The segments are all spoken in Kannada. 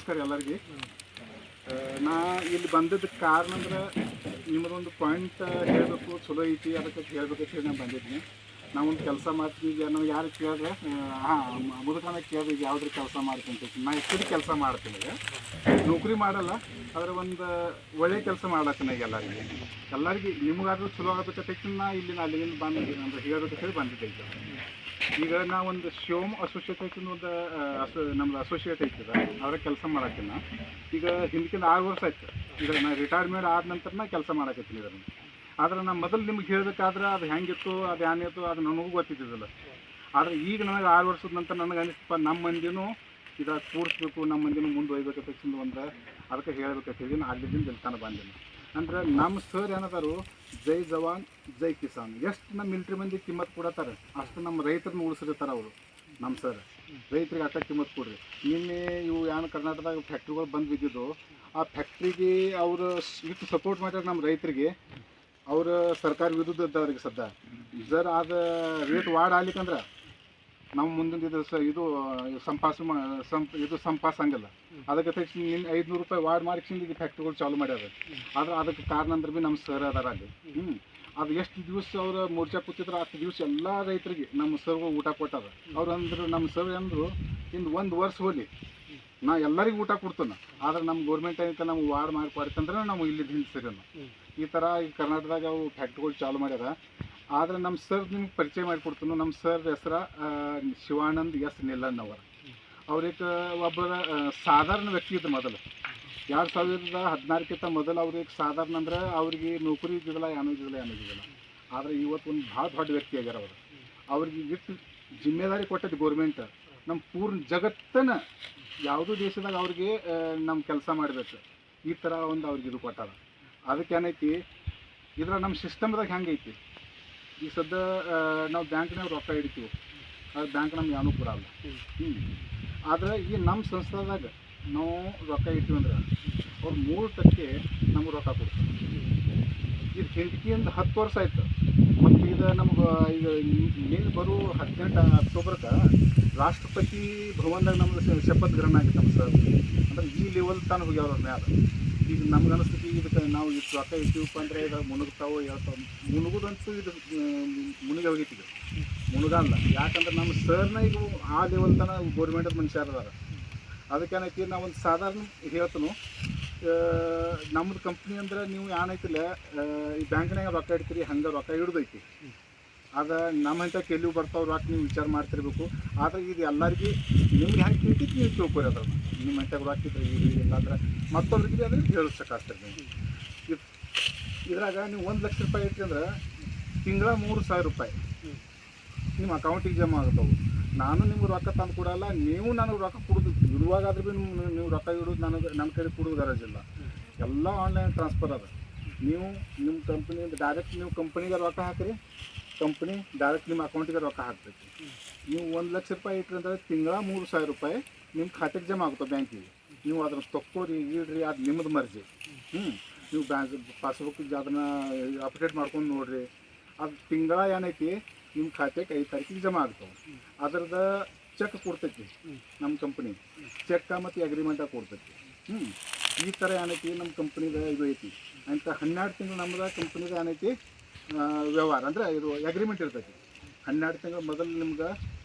ನಮಸ್ಕಾರ ಎಲ್ಲರಿಗೆ. ನಾ ಇಲ್ಲಿ ಬಂದಿದ್ದಕ್ಕೆ ಕಾರಣ ಅಂದ್ರೆ ನಿಮ್ಮದೊಂದು ಪಾಯಿಂಟ್ ಹೇಳಬೇಕು, ಚಲೋ ಐತಿ ಅದಕ್ಕೆ ಹೇಳ್ಬೇಕಂತ ಹೇಳಿ ನಾನು ಬಂದಿದ್ದೀನಿ. ನಾವೊಂದು ಕೆಲಸ ಮಾಡ್ತೀವಿ. ಈಗ ನಾವು ಯಾರು ಕೇಳಿದ್ರೆ ಮುದುಕನ ಕೇಳಿದ್ರೆ ಈಗ ಯಾವುದ್ರ ಕೆಲಸ ಮಾಡ್ತೀನಿ ಅಂತ. ನಾ ಎಷ್ಟು ಕೆಲಸ ಮಾಡ್ತೀನಿ, ನೌಕರಿ ಮಾಡಲ್ಲ, ಆದರೆ ಒಂದು ಒಳ್ಳೆ ಕೆಲಸ ಮಾಡ್ಲತ್ತೀನಿ ಈಗ ಎಲ್ಲರಿಗೆ ನಿಮಗಾದ್ರೂ ಚಲೋ ಆಗಬೇಕಂತ ನಾ ಇಲ್ಲಿನ ಅಲ್ಲಿಂದ ಬಂದು ಅಂದ್ರೆ ಹೇಳ್ಬೇಕಂತ ಹೇಳಿ ಬಂದಿದ್ದೆ. ಈಗ ನಾವೊಂದು ಶಿವಮ್ ಅಸೋಸಿಯೇಟ್ ಐತಿ, ಒಂದು ನಮ್ದು ಅಸೋಸಿಯೇಟ್ ಐತಿದ ಅವ್ರ ಕೆಲಸ ಮಾಡತ್ತೀನಿ. ಈಗ ಹಿಂದಕ್ಕಿಂತ 6 ವರ್ಷ ಆಯ್ತು. ಈಗ ನಾ ರಿಟೈರ್ಮೆಂಟ್ ಆದ ನಂತರ ನಾ ಕೆಲಸ ಮಾಡಕತ್ತೀನಿ ಇದನ್ನು. ಆದ್ರೆ ನಾನು ಮೊದಲು ನಿಮ್ಗೆ ಹೇಳಬೇಕಾದ್ರೆ ಅದು ಹೆಂಗಿತ್ತು, ಅದು ಏನಿತ್ತು ಅದು ನನಗೂ ಗೊತ್ತಿದ್ದಿಲ್ಲ. ಆದರೆ ಈಗ ನನಗೆ 6 ವರ್ಷದ ನಂತರ ನನಗೆ ಅನಿಸ್ತಪ್ಪ, ನಮ್ಮ ಮಂದಿನೂ ಇದು ಕೂರಿಸ್ಬೇಕು, ನಮ್ಮ ಮಂದಿನೂ ಮುಂದೆ ಒಯ್ಬೇಕಂತ ಒಂದು ಅದಕ್ಕೆ ಹೇಳ್ಬೇಕಂತ ಹೇಳಿ ನಾನು ಅಲ್ಲಿಂದ ಇಲ್ಲಿ ಬಂದೀನಿ. ಅಂದ್ರೆ ನಮ್ಮ ಸರ್ ಏನದಾರು ಜೈ ಜವಾನ್ ಜೈ ಕಿಸಾನ್, ಎಷ್ಟು ನಮ್ಮ ಮಿಲ್ಟ್ರಿ ಮಂದಿ ಕಿಮ್ಮತ್ತು ಕೊಡತ್ತಾರೆ ಅಷ್ಟು ನಮ್ಮ ರೈತರನ್ನ ಉಳಿಸಿರ್ತಾರೆ ಅವರು. ನಮ್ಮ ಸರ್ ರೈತರಿಗೆ ಅಟ್ಟ ಕಿಮ್ಮತ್ತು ಕೊಡ್ರಿ. ನಿನ್ನೆ ಇವು ಏನು ಕರ್ನಾಟಕದಾಗ ಫ್ಯಾಕ್ಟ್ರಿಗಳು ಬಂದು ಬಿದ್ದಿದ್ದು, ಆ ಫ್ಯಾಕ್ಟ್ರಿಗೆ ಅವರು ಇಷ್ಟು ಸಪೋರ್ಟ್ ಮಾಡ್ಯಾರ ನಮ್ಮ ರೈತರಿಗೆ. ಅವ್ರ ಸರ್ಕಾರ ವಿರುದ್ಧ ಇದ್ದವ್ರಿಗೆ ಸದ್ಯ ಜರ್ ಅದು ರೇಟ್ ವಾಡ್ ಆಗ್ಲಿಕ್ಕಂದ್ರೆ ನಾವು ಮುಂದಿನ ಇದು ಸಂಪಾಸ ಹಂಗಲ್ಲ. ಅದಕ್ಕೆ ತಕ್ಷಣ ನಿನ್ನ 500 ರೂಪಾಯಿ ವಾಡ್ ಮಾಡಿಸಿಂದ ಈಗ ಫ್ಯಾಕ್ಟ್ರಿಗಳು ಚಾಲು ಮಾಡ್ಯಾರ. ಆದ್ರೆ ಅದಕ್ಕೆ ಕಾರಣ ಅಂದ್ರೆ ಭೀ ನಮ್ಮ ಸರ್ ಅದಾರ ಅಲ್ಲಿ. ಅದು ಎಷ್ಟು ದಿವಸ ಅವ್ರು ಮೋರ್ಚಾ ಕೂತಿದ್ರು ಅಷ್ಟು ದಿವಸ ಎಲ್ಲ ರೈತರಿಗೆ ನಮ್ಮ ಸರ್ಗಳು ಊಟ ಕೊಟ್ಟಾರ. ಅವ್ರು ಅಂದರು, ನಮ್ಮ ಸರ್ ಅಂದರು, ಇನ್ನು 1 ವರ್ಷ ಹೋಗಿ ನಾ ಎಲ್ಲರಿಗೂ ಊಟ ಕೊಡ್ತಾನೆ, ಆದ್ರೆ ನಮ್ಮ ಗೌರ್ಮೆಂಟ್ ಏನಂತ ನಮ್ಗೆ ವಾರ್ಡ್ ಮಾಡಿಕೊಡ್ತಂದ್ರೆ ನಾವು ಇಲ್ಲಿ ಹಿಂದೆ ಈ ಥರ ಈ ಕರ್ನಾಟಕದಾಗ ಅವು ಫ್ಯಾಕ್ಟ್ರಿಗಳು ಚಾಲು ಮಾಡ್ಯಾರ. ಆದರೆ ನಮ್ಮ ಸರ್ ನಿಮ್ಗೆ ಪರಿಚಯ ಮಾಡಿಕೊಡ್ತಾನೆ. ನಮ್ಮ ಸರ್ ಹೆಸರು ಶಿವಾನಂದ್ ಎಸ್ ನಿಲ್ಲಣ್ಣವ್ರ. ಅವ್ರಿಗೆ ಒಬ್ಬರ ಸಾಧಾರಣ ವ್ಯಕ್ತಿ ಇದ್ದು. ಮೊದಲು 2014ಕ್ಕಿಂತ ಮೊದಲು ಅವ್ರಿಗೆ ಸಾಧಾರಣ ಅಂದ್ರೆ ಅವ್ರಿಗೆ ನೌಕರಿ ಇದ್ದಿದ್ದಿಲ್ಲ, ಏನೂ ಇದ್ದಿದ್ದಿಲ್ಲ. ಆದರೆ ಇವತ್ತು ಒಂದು ಭಾಳ ದೊಡ್ಡ ವ್ಯಕ್ತಿ ಆಗ್ಯಾರ ಅವರು. ಅವ್ರಿಗೆ ಎಷ್ಟು ಜಿಮ್ಮೆದಾರಿ ಕೊಟ್ಟದ್ದು ಗೌರ್ಮೆಂಟ್, ನಮ್ಮ ಪೂರ್ಣ ಜಗತ್ತನ್ನ ಯಾವುದೂ ದೇಶದಾಗ ಅವ್ರಿಗೆ ನಮ್ಮ ಕೆಲಸ ಮಾಡಬೇಕು, ಈ ಥರ ಒಂದು ಅವ್ರಿಗೆ ಇದು ಕೊಟ್ಟಾರ. ಅದಕ್ಕೆ ಏನೈತಿ ಇದ್ರ ನಮ್ಮ ಸಿಸ್ಟಮ್ದಾಗ ಹೆಂಗೈತಿ, ಈಗ ಸದ್ಯ ನಾವು ಬ್ಯಾಂಕ್ನಾಗ ರೊಕ್ಕ ಹಿಡಿತೀವಿ, ಅದು ಬ್ಯಾಂಕ್ ನಮ್ಗೆ ಏನೂ ಕೊಡಲ್ಲ. ಆದರೆ ಈ ನಮ್ಮ ಸಂಸ್ಥಾದಾಗ ನಾವು ರೊಕ್ಕ ಇಡ್ತೀವಿ ಅಂದ್ರೆ ಅವ್ರು 3% ನಮ್ಗೆ ರೊಕ್ಕ ಕೊಡ್ತಾರೆ. ಇದು ಹಿಂದಕ್ಕಿಂದ 10 ವರ್ಷ ಆಯ್ತು. ಮತ್ತು ಇದು ನಮ್ಗೆ ಈಗ ಮೇಲೆ ಬರೋ 18 ಅಕ್ಟೋಬರ್ಗೆ ರಾಷ್ಟ್ರಪತಿ ಭವನದಾಗ ನಮ್ದು ಶಪಥ ಗ್ರಹಣ ಆಗಿತ್ತು ನಮ್ಮ ಸರ್. ಅಂದ್ರೆ ಈ ಲೆವೆಲ್ ತಾನು ಹೋಗ್ಯಾವ್ರ ಮ್ಯಾಲ. ಈಗ ನಮ್ಗೆ ಅನಿಸ್ತೈತಿ ಇದಕ್ಕೆ ನಾವು ಇಷ್ಟು ರೊಕ್ಕ ಇಟ್ಟಿವಪ್ಪ ಅಂದರೆ ಇದು ಮುಳುಗ್ತಾವೋ ಹೇಳ್ತಾವೆ. ಮುಳುಗುದಂತೂ ಇದು ಮುಳುಗಿ ಹೋಗೈತಿ. ಇದು ಮುಳುಗಲ್ಲ, ಯಾಕಂದ್ರೆ ನಮ್ಮ ಸರ್ನ ಈಗ ಆ ಲೆವೆಲ್ ತನಕ ಗೌರ್ಮೆಂಟದ ಮನುಷ್ಯರು ಅದಾರ. ಅದಕ್ಕೇನೈತಿ ನಾವು ಒಂದು ಸಾಧಾರಣ ಹೇಳ್ತನು, ನಮ್ಮದು ಕಂಪ್ನಿ ಅಂದ್ರೆ ನೀವು ಏನೈತಿಲ್ಲ ಈ ಬ್ಯಾಂಕ್ನಾಗ ರೊಕ್ಕ ಇಡ್ತೀರಿ, ಹಂಗೆ ರೊಕ್ಕ ಹಿಡ್ದೈತಿ. ಅದು ನಮ್ಮಂಥ ಕೆಲವು ಬರ್ತಾವೆ ರೊಕ್ಕ ನೀವು ವಿಚಾರ ಮಾಡ್ತಿರ್ಬೇಕು. ಆದರೆ ಇದು ಎಲ್ಲರಿಗೆ ನಿಮ್ಗೆ ಹೆಂಗೆ ತಿಂತಿತ್ತು ನೀವು ತಿಳ್ಕೊರಿ. ಅದ್ರನ್ನ ನಿಮ್ಮ ಮಂತ್ಯಾಗ ರೊಕ್ಕ ಇದ್ರೆ ಇಲ್ಲ ಅಂದ್ರೆ ಮತ್ತೊಬ್ರಿಗೆ ಅಂದರೆ ಹೇಳಿಸ್ಬೇಕಾಗ್ತದೆ ನೀವು. ಇದ್ರಾಗ ನೀವು 1 ಲಕ್ಷ ರೂಪಾಯಿ ಇಟ್ರಿ ಅಂದ್ರೆ ತಿಂಗಳ 3,000 ರೂಪಾಯಿ ನಿಮ್ಮ ಅಕೌಂಟಿಗೆ ಜಮಾ ಆಗ್ತಾವೆ. ನಾನು ನಿಮ್ಗೆ ರೊಕ್ಕ ತಂದು ಕೊಡಲ್ಲ, ನೀವು ನನಗೆ ರೊಕ್ಕ ಕೊಡೋದು ಇರುವಾಗಾದ್ರೂ ಭೀ ನೀವು ರೊಕ್ಕ ಇಡೋದು ನನಗೆ ನನ್ನ ಕಡೆ ಕೊಡೋದು ಗರಜಿಲ್ಲ. ಎಲ್ಲ ಆನ್ಲೈನ್ ಟ್ರಾನ್ಸ್ಫರ್ ಅದ. ನೀವು ನಿಮ್ಮ ಕಂಪ್ನಿಯಿಂದ ಡೈರೆಕ್ಟ್ ನೀವು ಕಂಪ್ನಿಗೆ ರೊಕ್ಕ ಹಾಕಿರಿ, ಕಂಪ್ನಿ ಡೈರೆಕ್ಟ್ ನಿಮ್ಮ ಅಕೌಂಟಿಗೆ ರೊಕ್ಕ ಹಾಕ್ಬೇಕು. ನೀವು 1 ಲಕ್ಷ ರೂಪಾಯಿ ಇಟ್ರಿ ಅಂದರೆ ತಿಂಗಳ 3,000 ರೂಪಾಯಿ ನಿಮ್ಮ ಖಾತೆಗೆ ಜಮಾ ಆಗುತ್ತೆ ಬ್ಯಾಂಕಿಗೆ. ನೀವು ಅದನ್ನು ತೊಕ್ಕೋರಿ ಇಡ್ರಿ, ಅದು ನಿಮ್ಮದು ಮರ್ಜಿ. ನೀವು ಬ್ಯಾಂಕ್ ಪಾಸ್ಬುಕ್ಕಿಗೆ ಅದನ್ನು ಅಪ್ಡೇಟ್ ಮಾಡ್ಕೊಂಡು ನೋಡಿರಿ. ಅದು ತಿಂಗಳ ಏನೈತಿ ನಿಮ್ಮ ಖಾತೆಗೆ 5 ತಾರೀಕಿಗೆ ಜಮಾ ಆಗ್ತಾವೆ. ಅದ್ರದ್ದು ಚೆಕ್ ಕೊಡ್ತೈತಿ ನಮ್ಮ ಕಂಪ್ನಿ, ಚೆಕ್ ಮತ್ತು ಅಗ್ರಿಮೆಂಟಾಗಿ ಕೊಡ್ತೈತಿ. ಈ ಥರ ಏನೈತಿ ನಮ್ಮ ಕಂಪ್ನಿದ ಇದು ಐತಿ ಅಂತ. 12 ತಿಂಗಳು ನಮ್ಮದು ಕಂಪ್ನಿದ ಏನೈತಿ ವ್ಯವಹಾರ ಅಂದರೆ ಇದು ಅಗ್ರಿಮೆಂಟ್ ಇರ್ತೈತಿ. 12 ತಿಂಗಳು ಮೊದಲು ನಿಮ್ಗೆ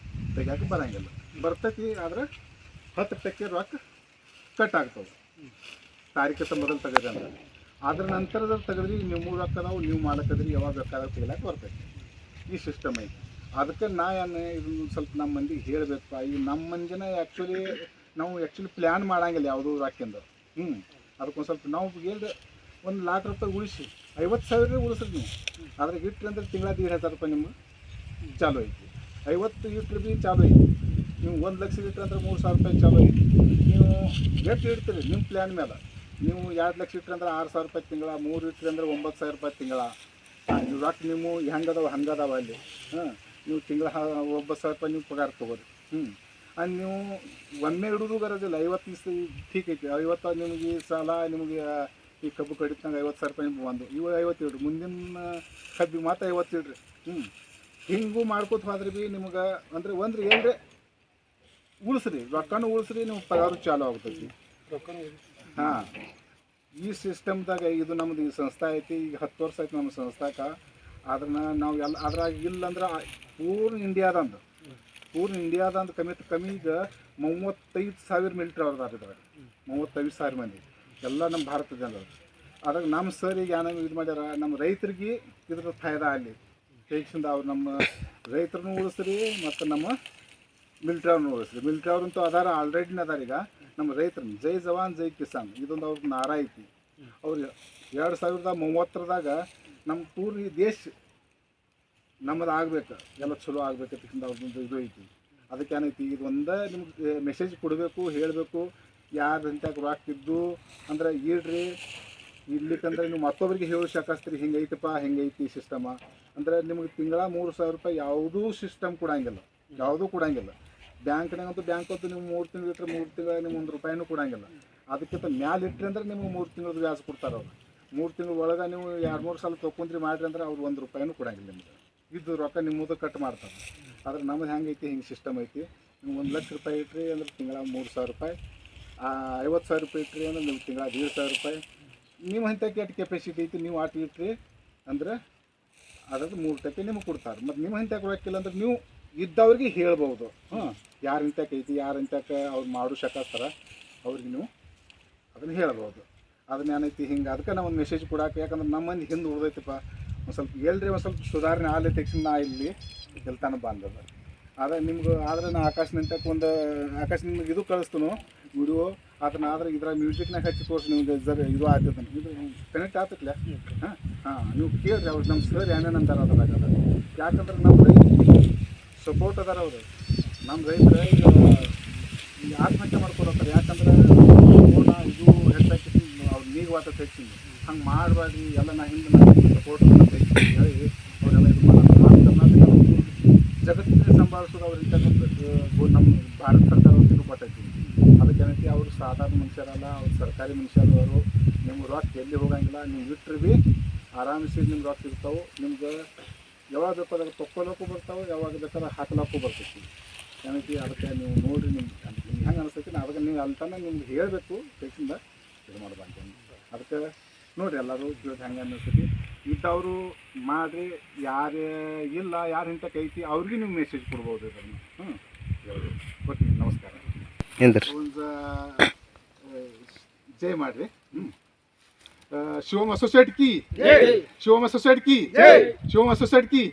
ತೆಗಿಯೋಕೆ ಬರೋಂಗಿಲ್ಲ, ಬರ್ತೈತಿ. ಆದರೆ 10% ರೊಕ್ಕ ಕಟ್ ಆಗ್ತವೆ ತಾರೀಕಿಂತ ಮೊದಲು ತೆಗೆದ್ರೆ. ಅಂದ್ರೆ ಅದ್ರ ನಂತರದಲ್ಲಿ ತೆಗೆದ್ರಿ ನೀವು ರೊಕ್ಕ ನಾವು ನೀವು ಮಾಡಕ್ಕದ್ರಿ ಯಾವಾಗ ಬೇಕಾದ್ರೆ ತೆಗಿಲಾಕೆ ಬರ್ತೈತಿ. ಈ ಸಿಸ್ಟಮ್ ಐತಿ. ಅದಕ್ಕೆ ನಾನು ಇದನ್ನು ಸ್ವಲ್ಪ ನಮ್ಮ ಮಂದಿಗೆ ಹೇಳಬೇಕು. ಈಗ ನಮ್ಮ ಮಂದಿನ ನಾವು ಪ್ಲ್ಯಾನ್ ಮಾಡೋಂಗಿಲ್ಲ ಯಾವುದೂ ರೊಕ್ಕಿಂದ. ಅದಕ್ಕೊಂದು ಸ್ವಲ್ಪ ನಾವು ಹೇಳಿದೆ 1 ಲಕ್ಷ ರೂಪಾಯಿ ಉಳಿಸಿ 50,000 ಉಳಿಸ್ರಿ ನೀವು. ಅದ್ರಾಗ ಇಟ್ರಿ ಅಂದ್ರೆ ತಿಂಗಳ 1,500 ರೂಪಾಯಿ ನಿಮ್ಗೆ ಚಾಲು ಐತಿ. 50 ಇಟ್ರಿ ಭೀ ಚಾಲು ಐತಿ. ನೀವು 1 ಲಕ್ಷ ಇಟ್ರಿ ಅಂದ್ರೆ 3,000 ರೂಪಾಯಿ ಚಾಲು ಐತಿ. ನೀವು ಎಷ್ಟು ಇಡ್ತೀರಿ ನಿಮ್ಮ ಪ್ಲ್ಯಾನ್ ಮೇಲೆ. ನೀವು 2 ಲಕ್ಷ ಇಟ್ರಿ ಅಂದ್ರೆ 6,000 ರೂಪಾಯಿ ತಿಂಗಳ, 3 ಇಟ್ರಿ ಅಂದ್ರೆ 9,000 ರೂಪಾಯಿ ತಿಂಗಳ. ನೀವು ರೊಕ್ಕ ನೀವು ಹೆಂಗದಾವ ಹಂಗದಾವ ಅಲ್ಲಿ. ನೀವು ತಿಂಗಳ 9,000 ರೂಪಾಯಿ ನೀವು ಪಗಾರ ತೊಗೋರಿ. ಅದು ನೀವು ಒಮ್ಮೆ ಇಡೋದು ಗರಜಿಲ್ಲ. 50 ದಿವಸ ಠೀಕ್ ಐತಿ. 50 ನಿಮಗೆ ಸಾಲ, ನಿಮಗೆ ಈ ಕಬ್ಬು ಕಡಿತಂಗೆ 50,000 ರೂಪಾಯಿ ನಿಮ್ಗೆ ಒಂದು ಇವಾಗ 50 ಇಡ್ರಿ, ಮುಂದಿನ ಕಬ್ಬಿಗೆ ಮಾತ್ರ 50 ಇಡ್ರಿ. ಹಿಂಗೂ ಮಾಡ್ಕೋತ ಹೋದ್ರೆ ಭೀ ನಿಮ್ಗೆ ಅಂದರೆ ಒಂದು ಎಲ್ಲರೇ ಉಳಿಸ್ರಿ, ರೊಕ್ಕನೂ ಉಳಿಸ್ರಿ, ನೀವು ಪಗಾರು ಚಾಲು ಆಗ್ತೈತಿ. ಹಾಂ ಈ ಸಿಸ್ಟಮ್ದಾಗ ಇದು ನಮ್ದು ಈ ಸಂಸ್ಥೆ ಐತಿ. ಈಗ 10 ವರ್ಷ ಆಯ್ತು ನಮ್ಮ ಸಂಸ್ಥಾಕ. ಅದನ್ನ ನಾವು ಎಲ್ಲ ಅದ್ರಾಗ ಇಲ್ಲಂದ್ರೆ ಪೂರ್ಣ ಇಂಡಿಯಾದಂದು ಕಮ್ಮಿ ಈಗ 35,000 ಮಿಲಿಟ್ರಿ ಅವ್ರದಾರ ಇದ್ರಾಗ. 35,000 ಮಂದಿ ಎಲ್ಲ ನಮ್ಮ ಭಾರತ ಜನರು. ಅದ್ರಾಗ ನಮ್ಮ ಸರ್ ಈಗ ಏನಾಗ ಇದು ಮಾಡ್ಯಾರ, ನಮ್ಮ ರೈತರಿಗೆ ಇದ್ರ ಫಾಯ್ದಾ ಆಗಲಿ ಹೇಗಿಂದ ಅವ್ರು ನಮ್ಮ ರೈತರನ್ನು ಉಳಿಸ್ರಿ ಮತ್ತು ನಮ್ಮ ಮಿಲಿಟ್ರಿ ಅವ್ರನ್ನ ಉಳಿಸ್ರಿ. ಮಿಲಿಟ್ರಿ ಅವ್ರಂತೂ ಅದಾರ, ಆಲ್ರೆಡಿನ ಅದಾರ. ಈಗ ನಮ್ಮ ರೈತರನ್ನ ಜೈ ಜವಾನ್ ಜೈ ಕಿಸಾನ್ ಇದೊಂದು ಅವ್ರದ್ದು ನಾರ ಐತಿ. ಅವ್ರು 2030 ನಮ್ಮ ಪೂರ್ತಿ ದೇಶ ನಮ್ಮದು ಆಗ್ಬೇಕು, ಎಲ್ಲ ಚಲೋ ಆಗ್ಬೇಕಂತ ಅವ್ರದ್ದು ಇದು ಐತಿ. ಅದಕ್ಕೆ ಏನೈತಿ, ಇದು ಒಂದೇ ನಿಮ್ಗೆ ಮೆಸೇಜ್ ಕೊಡಬೇಕು, ಹೇಳಬೇಕು. ಯಾರು ಇಂಥಕ್ಕೆ ರೊಕ್ಕಿದ್ದು ಅಂದ್ರೆ ಇಡ್ರಿ ಇಡ್ಲಿಕ್ಕಂದ್ರೆ ನೀವು ಮತ್ತೊಬ್ಬರಿಗೆ ಹೇಳಿ ಸಾಕಿಸ್ತೀರಿ ಹಿಂಗೈತಪ್ಪ ಹಿಂಗೈತಿ ಸಿಸ್ಟಮ ಅಂದ್ರೆ ನಿಮ್ಗೆ ತಿಂಗಳ 3,000 ರೂಪಾಯಿ ಯಾವುದೂ ಸಿಸ್ಟಮ್ ಕೊಡಂಗಿಲ್ಲ, ಯಾವುದೂ ಕೊಡಂಗಿಲ್ಲ. ಬ್ಯಾಂಕ್ನಾಗಂತೂ ನೀವು 3 ತಿಂಗಳು ಇಟ್ಟರೆ 3 ತಿಂಗಳ ನಿಮ್ಗೆ 1 ರೂಪಾಯಿನೂ ಕೊಡಂಗಿಲ್ಲ. ಅದಕ್ಕಿಂತ ಮ್ಯಾಲೆ ಇಟ್ಟರೆ ಅಂದ್ರೆ ನಿಮ್ಗೆ 3 ತಿಂಗಳದ್ದು ವ್ಯಾಸ ಕೊಡ್ತಾರೆ ಅವ್ರು. 3 ತಿಂಗಳ ಒಳಗೆ ನೀವು 2-3 ಸಲ ತೊಗೊಂಡ್ರಿ ಮಾಡಿರಿ ಅಂದ್ರೆ ಅವ್ರು 1 ರೂಪಾಯಿನೂ ಕೊಡಂಗಿಲ್ಲ ನಿಮ್ಗೆ. ಇದು ರೊಕ್ಕ ನಿಮ್ಮದು ಕಟ್ ಮಾಡ್ತಾರೆ. ಆದ್ರೆ ನಮ್ಮದು ಹೆಂಗೈತಿ, ಹಿಂಗೆ ಸಿಸ್ಟಮ್ ಐತಿ. ನೀವು 1 ಲಕ್ಷ ರೂಪಾಯಿ ಇಟ್ರಿ ಅಂದ್ರೆ ತಿಂಗಳ 3,000 ರೂಪಾಯಿ, 50,000 ರೂಪಾಯಿ ಇಟ್ರಿ ಅಂದ್ರೆ ನೀವು ತಿಂಗಳ 1,500 ರೂಪಾಯಿ. ನೀವು ಅಂಥಕ್ಕೆ ಎಷ್ಟು ಕೆಪಾಸಿಟಿ ಐತಿ ನೀವು ಆಟ ಇಟ್ರಿ ಅಂದ್ರೆ ಅದ್ರದ್ದು 3% ನಿಮಗೆ ಕೊಡ್ತಾರೆ. ಮತ್ತು ನಿಮ್ಮ ಅಂಥಕ್ಕೆ ರೊಕ್ಕಿಲ್ಲ ಅಂದ್ರೆ ನೀವು ಇದ್ದವ್ರಿಗೆ ಹೇಳ್ಬೋದು. ಯಾರು ಇಂಥಕ್ಕೆ ಐತಿ, ಯಾರು ಇಂಥಕ್ಕೆ ಅವ್ರು ಮಾಡು ಶಕಾಸ್ತಾರ ಅವ್ರಿಗೆ ನೀವು ಅದನ್ನು ಹೇಳ್ಬೋದು. ಅದನ್ನ ಏನೈತಿ ಹಿಂಗೆ. ಅದಕ್ಕೆ ನಾವು ಒಂದು ಮೆಸೇಜ್ ಕೊಡಕ್ಕೆ, ಯಾಕಂದ್ರೆ ನಮ್ಮ ಮಂದಿ ಹಿಂದೆ ಉಳ್ದೈತಿಪ್ಪ, ಒಂದು ಸ್ವಲ್ಪ ಎಲ್ರಿ ಒಂದು ಸ್ವಲ್ಪ ಸುಧಾರಣೆ ಆಗಲಿ ತಕ್ಷಣ ನಾ ಇಲ್ಲಿ ಗೆಲ್ತಾನ ಬಂದದ. ಆದರೆ ನಿಮ್ಗೆ ಆದ್ರೆ ನಾ ಆಕಾಶ ನಿಮ್ಗೆ ಇದು ಕಳಿಸ್ತು ವಿಡಿಯೋ. ಅದನ್ನ ಆದ್ರೆ ಇದ್ರ ಮ್ಯೂಸಿಕ್ನಾಗ ಹಚ್ಚಿ ತೋರಿಸಿ ನಿಮ್ಗೆ ಇದು ಆಗ್ತದೆ, ಇದು ಕನೆಕ್ಟ್ ಆಗ್ತೈತಿಲ್ಲ. ನೀವು ಕೇಳ್ರಿ ಅವ್ರು ನಮ್ಮ ಸರ್ ಏನೇನು ಅಂತಾರೆ ಅದ್ರಾಗ. ಯಾಕಂದ್ರೆ ನಮ್ಮ ರೈತ ಸಪೋರ್ಟ್ ಅದಾರ ಅವರು. ನಮ್ಮ ರೈತರ ಈಗ ಆತ್ಮಹತ್ಯೆ ಮಾಡ್ಕೊಡತ್ತಾರೆ. ಯಾಕಂದ್ರೆ ಇದು ಹೆಚ್ಚಾಕಿ ಅವ್ರು ನೀರು ವಾತ ಹೆಚ್ಚಿಂದು ಹಂಗೆ ಮಾಡಬೇಡ್ರಿ ಎಲ್ಲ. ನಾ ಹಿಂದೆ ಸಪೋರ್ಟ್ ಹೇಳಿ ಅವರೆಲ್ಲ ಇದು ಮಾಡೋದು. ಕರ್ನಾಟಕ ಜಗತ್ತಿನ ಸಂಭಾಳಿಸೋದು ಅವ್ರು ಇಂಥ ನಮ್ಮ ಭಾರತ ಸರ್ಕಾರ ಅವ್ರಿಗೆ ಕೊಟ್ಟೈತಿ. ಅದಕ್ಕೆ ಏನೈತಿ, ಅವರು ಸಾಧಾರಣ ಮನುಷ್ಯರಲ್ಲ, ಅವ್ರು ಸರ್ಕಾರಿ ಮನುಷ್ಯರವರು. ನಿಮ್ಗೆ ರೊಕ್ಕ ಎಲ್ಲಿ ಹೋಗಂಗಿಲ್ಲ. ನೀವು ಇಟ್ಟರೆ ಭೀ ಆರಾಮಿಸಿ ನಿಮ್ಗೆ ರೊಕ್ಕ ಇರ್ತಾವೆ. ನಿಮ್ಗೆ ಯಾವಾಗ ಬೇಕಾದಾಗ ತೊಗೊಳಕ್ಕೂ ಬರ್ತಾವೆ, ಯಾವಾಗ ಬೇಕಾದ್ರೆ ಹಾಕ್ಲಕ್ಕೂ ಬರ್ತೈತಿ. ಏನೈತಿ ಅದಕ್ಕೆ ನೀವು ನೋಡಿರಿ, ನಿಮ್ಗೆ ಹೆಂಗೆ ಅನಿಸ್ತೈತಿ. ನಾ ಅದಕ್ಕೆ ನೀವು ಅಂತಾನೆ ನಿಮ್ಗೆ ಹೇಳಬೇಕು, ಟೆಕ್ಸಿಂದ ಇದು ಮಾಡ್ಬಾರ್ದು. ಅದಕ್ಕೆ ನೋಡಿರಿ ಎಲ್ಲರೂ ಕೇಳಿದ್ರೆ ಹೆಂಗೆ ಅನ್ನಿಸ್ತೈತಿ. ಇದ್ದವರು ಮಾಡಿರಿ, ಯಾರು ಇಲ್ಲ ಯಾರು ಇಂಥಕ್ಕೆ ಐತಿ ಅವ್ರಿಗೆ ನೀವು ಮೆಸೇಜ್ ಕೊಡ್ಬೋದು ಇದನ್ನು. ಕೊಡ್ತೀನಿ. ನಮಸ್ಕಾರ. ಜೈ ಮಾಡಿರಿ. ಶಿವಮ ಸೊಸೈಟಿ ಕಿ, ಶಿವಮ ಸೊಸೈಟಿ ಕಿ, ಶಿವಮ ಸೊಸೈಟಿ ಕಿ.